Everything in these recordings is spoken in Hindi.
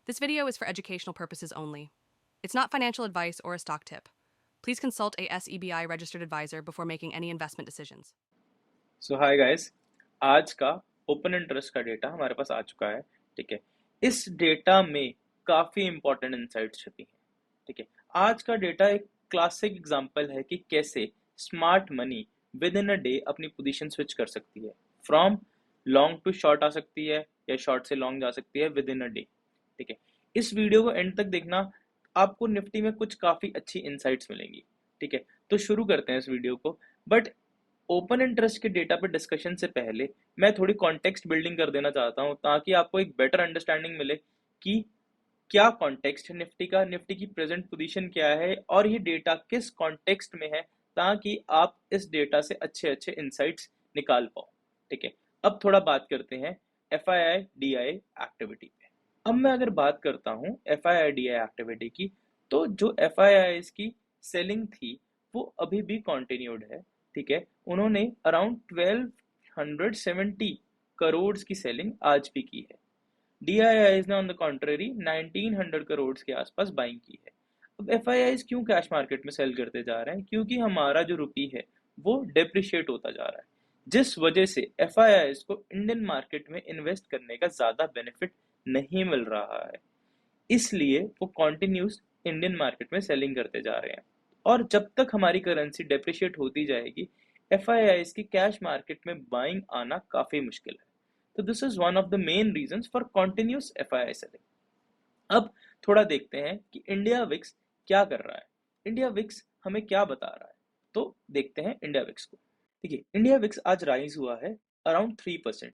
This video is for educational purposes only. It's not financial advice or a stock tip. Please consult a SEBI registered advisor before making any investment decisions. So hi guys. आज का ओपन इंटरेस्ट का डेटा हमारे पास आ चुका है। ठीक है। इस डेटा में काफ़ी इंपॉर्टेंट इनसाइट्स छुपी हैं। ठीक है। आज का डेटा एक क्लासिक एग्जांपल है कि कैसे smart money with in a day अपनी पोजीशन स्विच कर सकती है। फ्रॉम लॉन्ग टू शॉर्ट आ सकती है या शॉर्ट से लॉन्ग जा सकती है विद इन अ डे। ठीक है। इस वीडियो को एंड तक देखना, आपको निफ्टी में कुछ काफ़ी अच्छी इनसाइट्स मिलेंगी। ठीक है। तो शुरू करते हैं इस वीडियो को। बट ओपन इंटरेस्ट के डेटा पे डिस्कशन से पहले मैं थोड़ी कॉन्टेक्स्ट बिल्डिंग कर देना चाहता हूँ, ताकि आपको एक बेटर अंडरस्टैंडिंग मिले कि क्या कॉन्टेक्स्ट है निफ्टी का, निफ्टी की प्रेजेंट पोजीशन क्या है और ये डेटा किस कॉन्टेक्स्ट में है, ताकि आप इस डेटा से अच्छे अच्छे इंसाइट्स निकाल पाओ। ठीक है। अब थोड़ा बात करते हैं F I I D I activity पे। अब मैं अगर बात करता हूँ F I I D I activity की, तो जो एफ आई आई की सेलिंग थी वो अभी भी कंटिन्यूड है। ठीक है। उन्होंने अराउंड 1270 करोड़ की सेलिंग आज भी की है। डीआईआईज ने ऑन द कॉन्ट्ररी 1900 करोड़ के आसपास बाइंग की है। अब एफआईआईज क्यों कैश मार्केट में सेल करते जा रहे हैं? क्योंकि हमारा जो रुपी है वो डेप्रिशिएट होता जा रहा है, जिस वजह से एफआईआईज को इंडियन मार्केट में इन्वेस्ट करने का ज्यादा बेनिफिट नहीं मिल रहा है। इसलिए वो कॉन्टिन्यूस इंडियन मार्केट में सेलिंग करते जा रहे हैं। और जब तक हमारी करेंसी डेप्रिशिएट होती जाएगी, एफआईआईज की कैश मार्केट में बाइंग आना काफी मुश्किल है। तो this is one of the main reasons for continuous FII selling. अब थोड़ा देखते हैं कि इंडिया विक्स क्या कर रहा है। इंडिया विक्स हमें क्या बता रहा है, तो देखते हैं इंडिया विक्स को। ठीक है। इंडिया विक्स आज राइज हुआ है अराउंड 3%।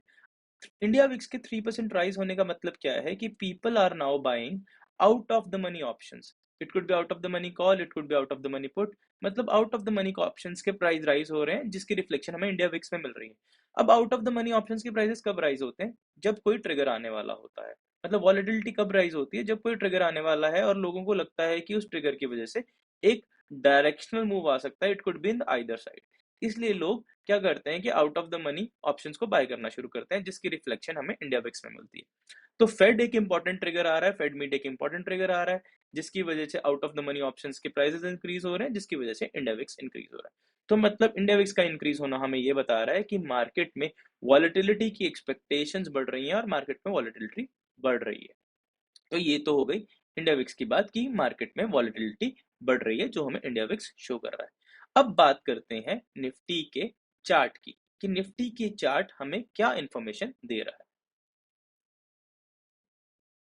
इंडिया विक्स के 3% राइज होने का मतलब क्या है कि people are now buying out of the money options. It could be out of the money call, it could be out of the money put. मतलब out of the money options के प्राइस राइज हो रहे हैं, जिसकी रिफ्लेक्शन हमें इंडिया विक्स में मिल रही है। अब out of the money options के प्राइसेस कब राइज होते हैं? जब कोई ट्रिगर आने वाला होता है। मतलब वॉलेटिलिटी कब राइज होती है? जब कोई ट्रिगर आने वाला है और लोगों को लगता है कि उस ट्रिगर की वजह से एक डायरेक्शनल मूव आ सकता है। It could be in either side. इसलिए लोग क्या करते हैं कि out of the money options को बाय करना शुरू करते हैं, जिसकी रिफ्लेक्शन हमें इंडिया विक्स में मिलती है। तो फेड एक इंपॉर्टेंट ट्रिगर आ रहा है, फेड मीट एक इंपॉर्टेंट ट्रिगर आ रहा है, जिसकी वजह से out of the money options के प्राइसेस इंक्रीज हो रहे हैं, जिसकी वजह से इंडिया विक्स इंक्रीज हो रहा है। तो मतलब इंडिया विक्स का इंक्रीज होना हमें ये बता रहा है कि मार्केट में वॉलेटिलिटी की एक्सपेक्टेशंस बढ़ रही हैं और मार्केट में वॉलेटिलिटी बढ़ रही है। तो ये तो हो गई इंडिया विक्स की बात कि मार्केट में वॉलेटिलिटी बढ़ रही है, जो हमें इंडिया विक्स शो कर रहा है। अब बात करते हैं निफ्टी के चार्ट की, कि निफ्टी के चार्ट हमें क्या इंफॉर्मेशन दे रहा है।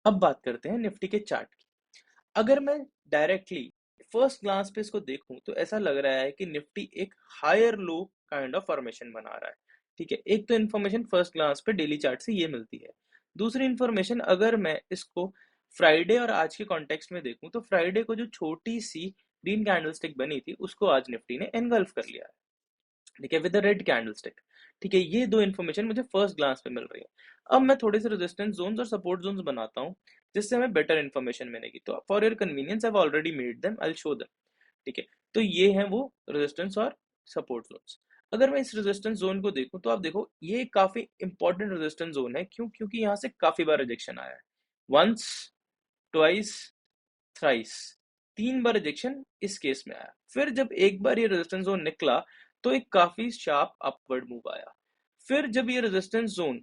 अब बात करते हैं निफ्टी के चार्ट की। अगर मैं डायरेक्टली फर्स्ट ग्लांस पे इसको देखूं, तो ऐसा लग रहा है कि निफ्टी एक higher low kind of formation बना रहा है। ठीक है। एक तो इन्फॉर्मेशन फर्स्ट ग्लांस पे डेली चार्ट से ये मिलती है। दूसरी इन्फॉर्मेशन अगर मैं इसको फ्राइडे और आज के कॉन्टेक्स्ट में देखूं, तो फ्राइडे को जो छोटी सी ग्रीन कैंडलस्टिक बनी थी, उसको आज निफ्टी ने एनगल्फ कर लिया है। ठीक है, विद रेड कैंडलस्टिक। ठीक है। ये दो इन्फॉर्मेशन मुझे फर्स्ट ग्लांस पे मिल रही है। अब मैं थोड़े से रेजिस्टेंस जोन्स और सपोर्ट जोन्स बनाता हूँ, जिससे हमें बेटर इन्फॉर्मेशन मिलेगी। तो for your convenience I have already made them, I will show them. ठीक है। तो ये हैं वो रेजिस्टेंस और सपोर्ट जोन्स। अगर मैं इस रेजिस्टेंस जोन को देखूं, तो आप देखो ये काफी इंपॉर्टेंट रेजिस्टेंस जोन है। क्यों? क्योंकि यहाँ से काफी बार रिजेक्शन आया है। वंस, ट्वाइस, थ्राइस, 3 बार रिजेक्शन इस केस में आया। फिर जब एक बार ये रेजिस्टेंस जोन निकला, तो एक काफी शार्प अपवर्ड मूव आया। फिर जब ये रेजिस्टेंस जोन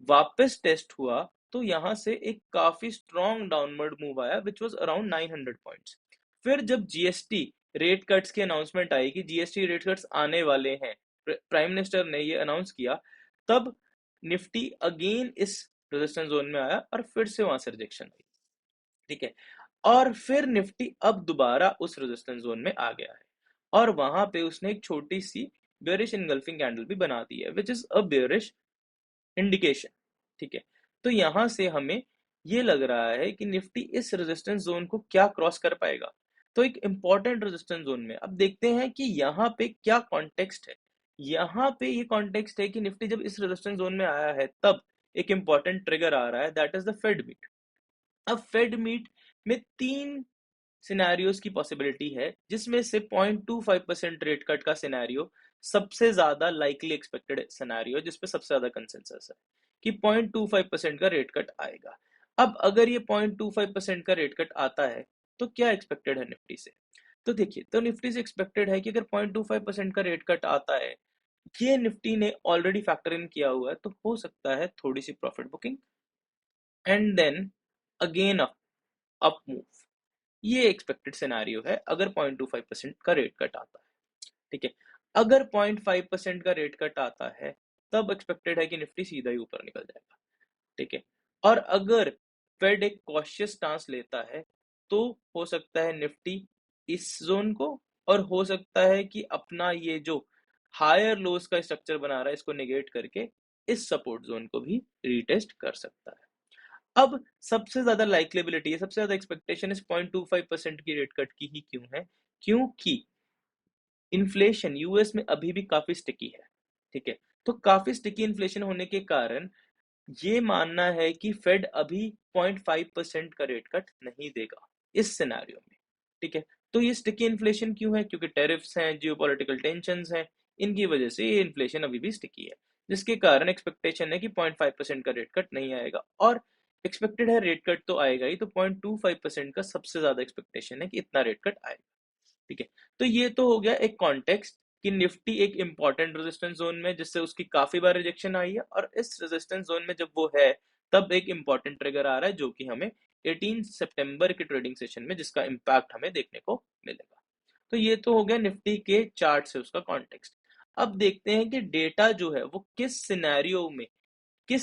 वापस टेस्ट हुआ, तो यहां से एक काफी स्ट्रॉन्ग डाउनवर्ड मूव आया, विच वाज अराउंड 900 पॉइंट्स। फिर जब जीएसटी रेट कट्स की अनाउंसमेंट आई कि जीएसटी रेट कट्स आने वाले हैं, प्राइम मिनिस्टर ने ये अनाउंस किया, तब निफ्टी अगेन इस रेजिस्टेंस जोन में आया और फिर से वहां से रिजेक्शन आई। ठीक है। और फिर निफ्टी अब दोबारा उस रेजिस्टेंस जोन में आ गया है, और वहां पे उसने एक छोटी सी बेरिश इनगल्फिंग कैंडल भी बना दी है, which is a bearish indication. ठीक है। तो यहां से हमें ये लग रहा है कि निफ्टी इस रेजिस्टेंस जोन को क्या क्रॉस कर पाएगा। तो एक इंपॉर्टेंट रेजिस्टेंस जोन में अब देखते हैं कि यहाँ पे क्या कॉन्टेक्स्ट है। यहाँ पे ये कॉन्टेक्स्ट है कि निफ्टी जब इस रेजिस्टेंस जोन में आया है, तब एक इंपॉर्टेंट ट्रिगर आ रहा है, that is the Fed meet. अब फेड मीट में 3 सिनेरियोज की पॉसिबिलिटी है, जिसमें से 0.25% रेट कट का सिनेरियो सबसे ज्यादा लाइकली एक्सपेक्टेड सिनेरियो, जिसपे सबसे ज्यादा कंसेंसस है कि 0.25% का रेट कट आएगा। अब अगर ये 0.25% का रेट कट आता है तो क्या एक्सपेक्टेड है निफ्टी से? तो देखिए, तो निफ्टी से एक्सपेक्टेड है कि अगर 0.25% का रेट कट आता है, ये निफ्टी ने ऑलरेडी फैक्टर इन किया हुआ है, तो हो सकता है थोड़ी सी profit booking and then again up move. ये एक्सपेक्टेड सिनेरियो है अगर 0.25% का रेट कट आता है। ठीक है, अगर 0.5% का रेट कट आता है तब एक्सपेक्टेड है कि निफ्टी सीधा ही ऊपर निकल जाएगा। ठीक है, और अगर फेड एक कॉशियस स्टांस लेता है तो हो सकता है निफ्टी इस जोन को, और हो सकता है कि अपना ये जो हायर लोस का स्ट्रक्चर बना रहा है इसको नेगेट करके इस सपोर्ट जोन को भी रीटेस्ट कर सकता है। अब सबसे ज्यादा लाइक्लेबिलिटी है, सबसे ज्यादा एक्सपेक्टेशन इस 0.25% की रेट कट की ही क्यों है? क्योंकि इन्फ्लेशन यूएस में अभी भी काफी स्टिकी है। ठीक है, तो काफी स्टिकी इन्फ्लेशन होने के कारण ये मानना है कि फेड अभी 0.5% का रेट कट नहीं देगा इस सिनेरियो में। ठीक है, तो ये स्टिकी इन्फ्लेशन क्यों है? क्योंकि टेरिफ्स हैं, जियोपॉलिटिकल टेंशंस हैं, इनकी वजह से ये इन्फ्लेशन अभी भी स्टिकी है, जिसके कारण एक्सपेक्टेशन है कि 0.5% का रेट कट नहीं आएगा, और एक्सपेक्टेड है रेट कट तो आएगा ही, तो 0.25% का सबसे ज्यादा एक्सपेक्टेशन है कि इतना रेट कट आएगा। ठीक है, तो ये तो हो गया एक कॉन्टेक्स्ट कि निफ्टी एक इंपॉर्टेंट रेजिस्टेंस जोन में, जिससे उसकी काफी बार रिजेक्शन आई है, और इस रेजिस्टेंस जोन में जब वो है तब एक इंपॉर्टेंट ट्रिगर आ रहा है जो कि हमें 18 सितंबर के ट्रेडिंग सेशन में जिसका इंपैक्ट हमें देखने को मिलेगा। तो ये तो हो गया निफ्टी के चार्ट से उसका कॉन्टेक्स्ट। अब देखते हैं कि डेटा जो है वो किस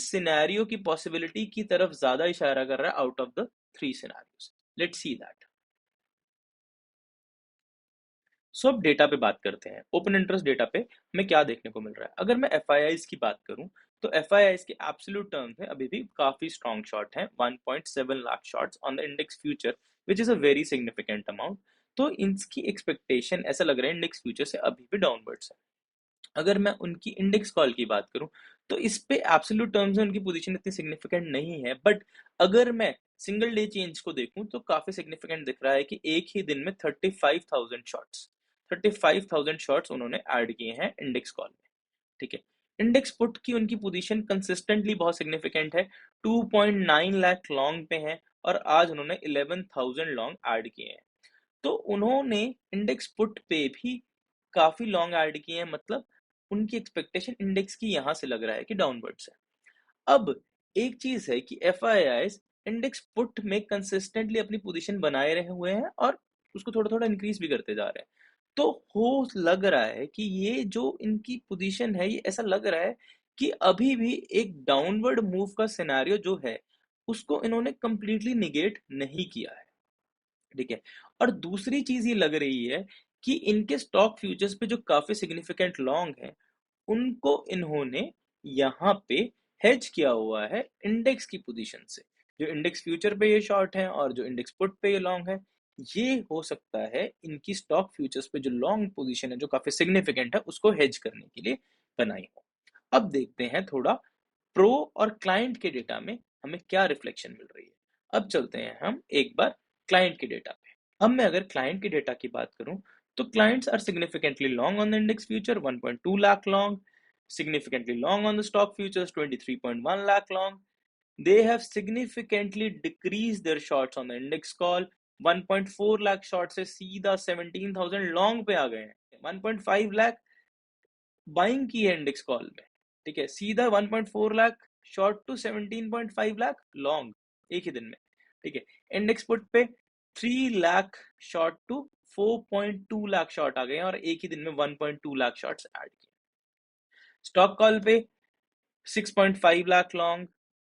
सिनेरियो की पॉसिबिलिटी की तरफ ज्यादा इशारा कर रहा है out of the three scenarios. Let's see that. So अब डेटा पे बात करते हैं। ओपन इंटरेस्ट डेटा पे हमें क्या देखने को मिल रहा है? अगर मैं एफआईआईज की बात करूं तो एफआईआईज के एब्सोल्यूट टर्म्स में अभी भी काफी स्ट्रॉन्ग शॉट है, 1.7 lakh shots on the index future, which is a very significant amount. तो इनकी एक्सपेक्टेशन ऐसा लग रहा है इंडेक्स फ्यूचर से अभी भी डाउनवर्ड्स है। अगर मैं उनकी इंडेक्स कॉल की बात करूं तो इस पे एब्सोल्यूट टर्म्स में उनकी पोजीशन इतनी सिग्निफिकेंट नहीं है, बट अगर मैं सिंगल डे चेंज को देखूं तो काफी सिग्निफिकेंट दिख रहा है कि एक ही दिन में 35,000 शॉट्स उन्होंने ऐड किए हैं इंडेक्स कॉल में। ठीक है, इंडेक्स पुट की उनकी पोजीशन कंसिस्टेंटली बहुत सिग्निफिकेंट है, 2.9 लाख लॉन्ग पे है, और आज उन्होंने 11,000 लॉन्ग ऐड किए हैं। तो उन्होंने इंडेक्स पुट पे भी काफी लॉन्ग ऐड किए हैं, मतलब उनकी एक्सपेक्टेशन इंडेक्स की यहां से लग रहा है कि डाउनवर्ड्स है। अब एक चीज है कि एफ इंडेक्स पुट में कंसिस्टेंटली अपनी पोजीशन बनाए रहे हुए हैं और उसको थोड़ा थोड़ा इंक्रीज भी करते जा रहे हैं। तो हो लग रहा है कि ये जो इनकी पोजीशन है, ये ऐसा लग रहा है कि अभी भी एक डाउनवर्ड मूव का सिनेरियो जो है उसको इन्होंने कंप्लीटली निगेट नहीं किया है। ठीक है, और दूसरी चीज ये लग रही है कि इनके स्टॉक फ्यूचर्स पे जो काफी सिग्निफिकेंट लॉन्ग है उनको इन्होंने यहाँ पे हेज किया हुआ है इंडेक्स की पोजीशन से। जो इंडेक्स फ्यूचर पे ये शॉर्ट है और जो इंडेक्स पुट पे ये लॉन्ग है, ये हो सकता है इनकी स्टॉक फ्यूचर्स पे जो लॉन्ग पोजीशन है जो काफी सिग्निफिकेंट है उसको हेज करने के लिए बनाई हो। अब देखते हैं थोड़ा प्रो और क्लाइंट के डेटा में हमें क्या रिफ्लेक्शन मिल रही है। अब चलते हैं हम एक बार क्लाइंट के डेटा पे। अब मैं अगर क्लाइंट के डेटा की बात करूं तो clients are significantly long on the index future, 1.2 lakh long, significantly long on the stock futures, 23.1 lakh long. They have significantly decreased their shorts on the index call, 1.4 lakh short से सीधा 17,000 long पे आ गए हैं, 1.5 लाख बाइंग की है इंडेक्स कॉल में। ठीक है, सीधा 1.4 lakh short to 17.5 lakh long एक ही दिन में। ठीक है, इंडेक्स पुट पे 3 lakh short to 4.2 lakh short आ गए हैं और एक ही दिन में 1.2 लाख शॉर्ट्स ऐड किए। स्टॉक कॉल पे 6.5 लाख लॉन्ग,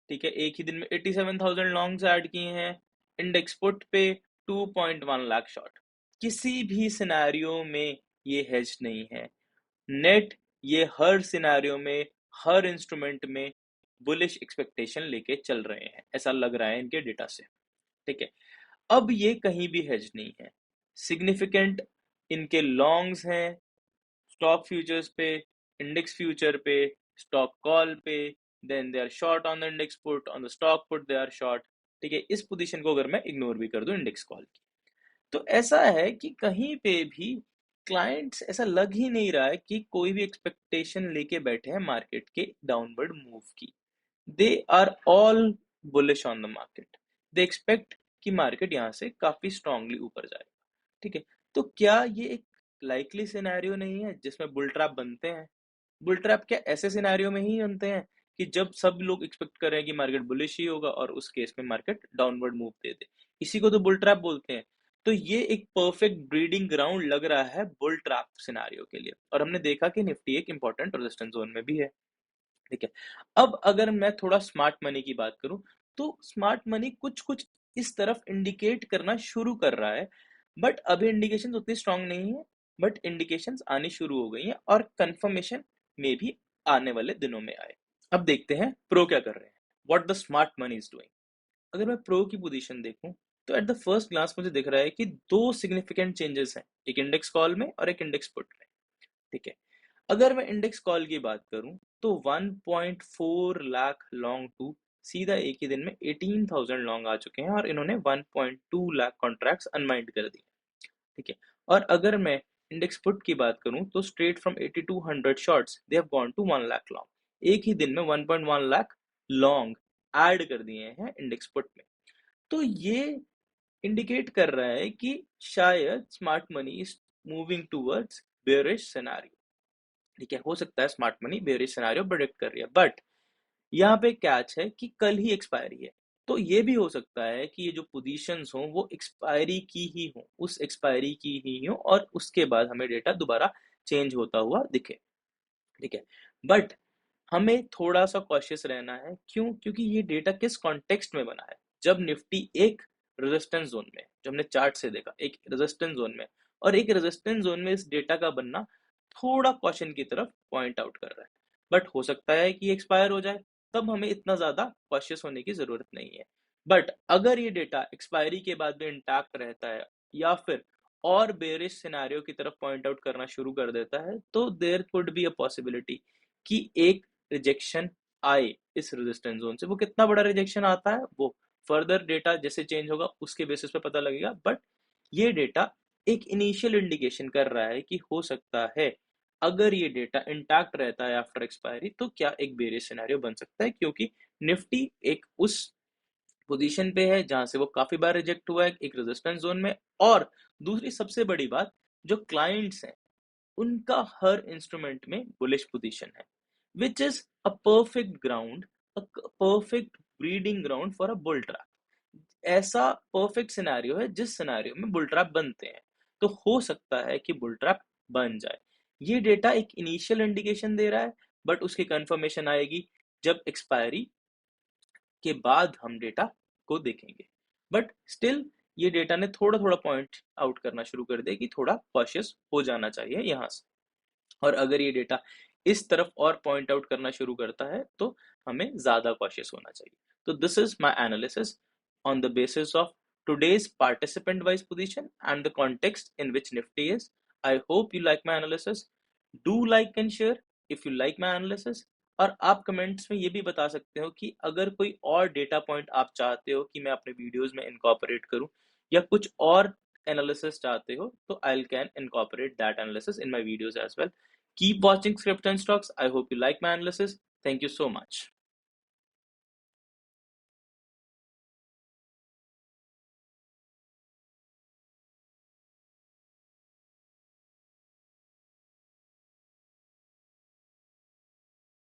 ठीक है, एक ही दिन में 87,000 लॉन्ग्स ऐड किए हैं। इंडेक्स पुट पे 2.1 लाख शॉर्ट। किसी भी सिनेरियो में ये हेज नहीं है। नेट ये हर सिनेरियो में, हर इंस्ट्रूमेंट में बुलिश एक्सपेक्टेशन लेके चल रहे हैं, ऐसा लग रहा है इनके डेटा से। ठीक है, अब ये कहीं भी हेज नहीं है। सिग्निफिकेंट इनके लॉन्ग्स हैं स्टॉक फ्यूचर्स पे, इंडेक्स फ्यूचर पे, स्टॉक कॉल पे, then they are short on the index put, on the stock put they are short. ठीक है, इस पोजीशन को अगर मैं इग्नोर भी कर दूं इंडेक्स कॉल की, तो ऐसा है कि कहीं पे भी क्लाइंट्स ऐसा लग ही नहीं रहा है कि कोई भी एक्सपेक्टेशन लेके बैठे हैं मार्केट के डाउनवर्ड मूव की। They are all bullish on the market. They expect कि मार्केट यहाँ से काफी स्ट्रांगली ऊपर जाएगा। ठीक है, तो क्या ये एक लाइकली सिनेरियो नहीं है जिसमें बुल ट्रैप बनते हैं? बुल ट्रैप क्या ऐसे सिनेरियो में ही बनते हैं कि जब सब लोग एक्सपेक्ट कर रहे हैं कि मार्केट बुलिश ही होगा और उस केस में मार्केट डाउनवर्ड मूव दे दे? इसी को तो बुल ट्रैप बोलते हैं। तो ये एक परफेक्ट ब्रीडिंग ग्राउंड लग रहा है बुल ट्रैप सिनेरियो के लिए, और हमने देखा कि निफ्टी एक इंपॉर्टेंट रेजिस्टेंस जोन में भी है। ठीक है, अब अगर मैं थोड़ा स्मार्ट मनी की बात करूं, तो स्मार्ट मनी कुछ कुछ इस तरफ इंडिकेट करना शुरू कर रहा है, बट अभी इंडिकेशंस उतनी स्ट्रांग नहीं है। बट इंडिकेशंस आनी शुरू हो गई हैं और कंफर्मेशन में भी आने वाले दिनों में आए। अब देखते हैं प्रो क्या कर रहे हैं, what the smart money is doing. अगर मैं प्रो की पोजीशन देखूं, तो एट द फर्स्ट ग्लांस मुझे दिख रहा है कि दो सिग्निफिकेंट चेंजेस हैं, एक इंडेक्स कॉल में और एक इंडेक्स पुट में। ठीक है, अगर मैं इंडेक्स कॉल की बात करूं, तो 1.4 लाख लॉन्ग टू सीधा एक ही दिन में 18,000 लॉन्ग आ चुके हैं और इन्होंने 1.2 लाख कॉन्ट्रैक्ट्स अनवाइंड कर दिए। ठीक है, और अगर मैं इंडेक्स पुट की बात करूं, तो straight from 8200 shorts they have gone to 1 lakh long. एक ही दिन में 1.1 लाख लॉन्ग ऐड कर दिए हैं इंडेक्स पुट में। तो ये इंडिकेट कर रहा है कि शायद smart money is moving towards bearish scenario. ठीक है, हो सकता है smart money bearish scenario predict कर रही है, बट यहाँ पे कैच है कि कल ही एक्सपायरी है। तो ये भी हो सकता है कि ये जो पोजीशंस हो वो एक्सपायरी की ही हो, उस एक्सपायरी की ही हो, और उसके बाद हमें डेटा दोबारा चेंज होता हुआ दिखे। ठीक है, बट हमें थोड़ा सा कॉशियस रहना है। क्यों? क्योंकि ये डेटा किस कॉन्टेक्स्ट में बना है। जब निफ्टी एक रेजिस्टेंस जोन में, जो हमने चार्ट से देखा, एक रेजिस्टेंस जोन में, और एक रेजिस्टेंस जोन में इस डेटा का बनना थोड़ा क्वेश्चन की तरफ पॉइंट आउट कर रहा है। बट हो सकता है कि एक्सपायर हो जाए, तब हमें इतना ज्यादा कॉशियस होने की जरूरत नहीं है। बट अगर ये डेटा एक्सपायरी के बाद भी इंटैक्ट रहता है, या फिर और बेरिश सिनेरियो की तरफ पॉइंट आउट करना शुरू कर देता है, तो there could be a possibility कि एक रिजेक्शन आए इस रेजिस्टेंस जोन से। वो कितना बड़ा रिजेक्शन आता है वो फर्दर डेटा जैसे चेंज होगा उसके बेसिस पे पता लगेगा, बट ये डेटा एक इनिशियल इंडिकेशन कर रहा है कि हो सकता है अगर ये डेटा इंटैक्ट रहता है आफ्टर एक्सपायरी, तो क्या एक बेरिश सिनेरियो बन सकता है, क्योंकि निफ्टी एक उस पोजीशन पे है जहां से वो काफी बार रिजेक्ट हुआ है, एक रेजिस्टेंस जोन में। और दूसरी सबसे बड़ी बात, जो क्लाइंट्स हैं उनका हर इंस्ट्रूमेंट में बुलिश पोजीशन है, which is a perfect ground, a perfect breeding ground for a bull trap. ऐसा परफेक्ट सिनेरियो है जिस सिनेरियो में बुल ट्रैप बनते हैं। तो हो सकता है कि बुल ट्रैप बन जाए। ये डेटा एक इनिशियल इंडिकेशन दे रहा है, बट उसकी कंफर्मेशन आएगी जब एक्सपायरी के बाद हम डेटा को देखेंगे। बट स्टिल ये डेटा ने थोड़ा थोड़ा पॉइंट आउट करना शुरू कर दिया कि थोड़ा कॉशियस हो जाना चाहिए यहाँ से। और अगर ये डेटा इस तरफ और पॉइंट आउट करना शुरू करता है, तो हमें ज्यादा कॉशियस होना चाहिए। तो this is my analysis on the basis of today's participant wise position and the context in which Nifty is. I hope you like my analysis. Do like and share if you like my analysis. और आप कमेंट्स में ये भी बता सकते हो कि अगर कोई और डेटा पॉइंट आप चाहते हो कि मैं अपने वीडियोस में इनकॉर्पोरेट करूं, या कुछ और एनालिसिस चाहते हो, तो I can incorporate that analysis in my videos as well. Keep watching Script and Stocks. I hope you like my analysis. Thank you so much.